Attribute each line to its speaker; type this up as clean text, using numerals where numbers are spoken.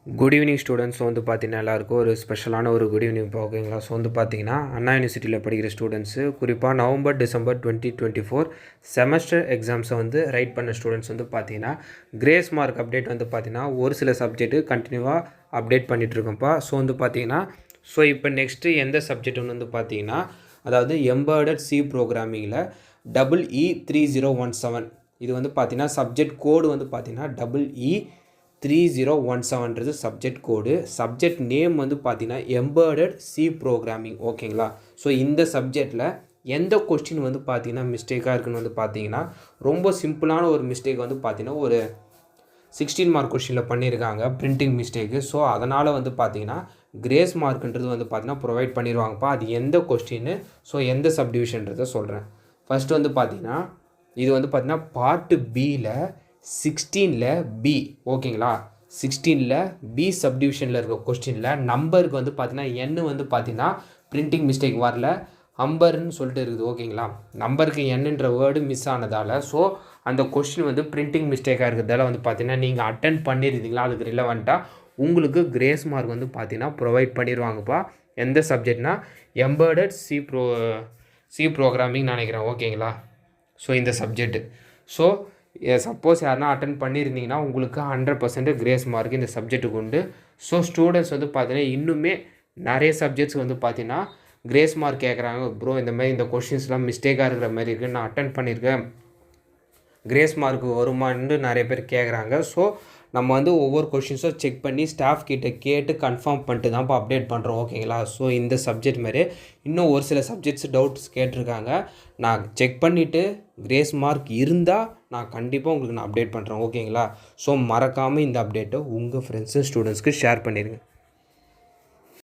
Speaker 1: Good evening students வந்து பார்த்தீங்கன்னா எல்லாருக்கும் ஒரு ஸ்பெஷலான ஒரு குட் ஈவினிங் ஓகேங்களா. ஸோ வந்து பார்த்தீங்கன்னா அண்ணா யூனிவர்சிட்டியில் படிக்கிற ஸ்டூடெண்ட்ஸு குறிப்பாக நவம்பர் டிசம்பர் 2024 செமஸ்டர் எக்ஸாம்ஸை வந்து ரைட் பண்ண ஸ்டூடெண்ட்ஸ் வந்து பார்த்தீங்கன்னா கிரேஸ் மார்க் அப்டேட் வந்து பார்த்தீங்கன்னா ஒரு சில சப்ஜெக்ட்டு கண்டினியூவாக அப்டேட் பண்ணிகிட்ருக்கோம்ப்பா. ஸோ வந்து பார்த்தீங்கன்னா இப்போ நெக்ஸ்ட்டு எந்த சப்ஜெக்ட்னு வந்து பார்த்தீங்கன்னா அதாவது எம்பர்டட் சி ப்ரோக்ராமிங்கில் EE3017 இது வந்து பார்த்தீங்கன்னா சப்ஜெக்ட் கோடு வந்து பார்த்தீங்கன்னா EE3017 சப்ஜெக்ட் கோடு. சப்ஜெக்ட் நேம் வந்து பார்த்தீங்கன்னா எம்பர்டட் சி ப்ரோக்ராமிங் ஓகேங்களா. ஸோ இந்த சப்ஜெக்டில் எந்த கொஸ்டின் வந்து பார்த்தீங்கன்னா மிஸ்டேக்காக இருக்குன்னு வந்து பார்த்தீங்கன்னா ரொம்ப சிம்பிளான ஒரு மிஸ்டேக் வந்து பார்த்தீங்கன்னா ஒரு 16 மார்க் கொஸ்டினில் பண்ணியிருக்காங்க பிரிண்டிங் மிஸ்டேக்கு. ஸோ அதனால் வந்து பார்த்தீங்கன்னா கிரேஸ் மார்க்ன்றது வந்து பார்த்தீங்கன்னா ப்ரொவைட் பண்ணிடுவாங்கப்பா. அது எந்த கொஸ்டின்னு ஸோ எந்த சப்டிவிஷன்றதை சொல்கிறேன். ஃபஸ்ட்டு வந்து பார்த்தீங்கன்னா இது வந்து பார்த்தீங்கன்னா பார்ட்டு பியில் 16ல் பி ஓகேங்களா. 16ல் பி சப்டிவிஷனில் இருக்க கொஸ்டினில் நம்பருக்கு வந்து பார்த்தீங்கன்னா எண்ணு வந்து பார்த்தீங்கன்னா பிரிண்டிங் மிஸ்டேக் வரல, ஹம்பர்னு சொல்லிட்டு இருக்குது ஓகேங்களா. நம்பருக்கு என்னன்ற வேர்டு மிஸ் ஆனதால் ஸோ அந்த கொஸ்டின் வந்து பிரிண்டிங் மிஸ்டேக்காக இருக்கிறதால வந்து பார்த்தீங்கன்னா நீங்கள் அட்டன் பண்ணியிருந்தீங்களா அதுக்கு ரிலவெண்ட்டாக உங்களுக்கு கிரேஸ் மார்க் வந்து பார்த்தீங்கன்னா ப்ரொவைட் பண்ணிடுவாங்கப்பா. எந்த சப்ஜெக்ட்னா எம்பர்டட் சி ப்ரோக்ராமிங் நினைக்கிறேன் ஓகேங்களா. ஸோ இந்த சப்ஜெக்ட்டு ஸோ சப்போஸ் யாருனா அட்டன் பண்ணியிருந்தீங்கன்னா உங்களுக்கு 100% கிரேஸ் மார்க் இந்த சப்ஜெக்ட்டுக்கு உண்டு. ஸோ ஸ்டூடெண்ட்ஸ் வந்து பார்த்தீங்கன்னா இன்னுமே நிறைய சப்ஜெக்ட்ஸ் வந்து பார்த்தீங்கன்னா கிரேஸ் மார்க் கேட்குறாங்க. ப்ரோ இந்த மாதிரி இந்த கொஷின்ஸ்லாம் மிஸ்டேக்காக இருக்கிற மாதிரி இருக்குது, நான் அட்டன் பண்ணியிருக்கேன், கிரேஸ் மார்க் வருமானு நிறைய பேர் கேட்குறாங்க. ஸோ நம்ம வந்து ஒவ்வொரு கொஷின்ஸும் செக் பண்ணி ஸ்டாஃப் கிட்ட கேட்டு கன்ஃபார்ம் பண்ணிட்டு தான்ப்பா அப்டேட் பண்ணுறோம் ஓகேங்களா. ஸோ இந்த சப்ஜெக்ட் மாதிரி இன்னும் ஒரு சில சப்ஜெக்ட்ஸ் டவுட்ஸ் கேட்டிருக்காங்க. நான் செக் பண்ணிவிட்டு கிரேஸ் மார்க் இருந்தால் நான் கண்டிப்பாக உங்களுக்கு நான் அப்டேட் பண்ணுறேன் ஓகேங்களா. ஸோ மறக்காமல் இந்த அப்டேட்டை உங்கள் ஃப்ரெண்ட்ஸு ஸ்டூடெண்ட்ஸ்க்கு ஷேர் பண்ணிடுங்க.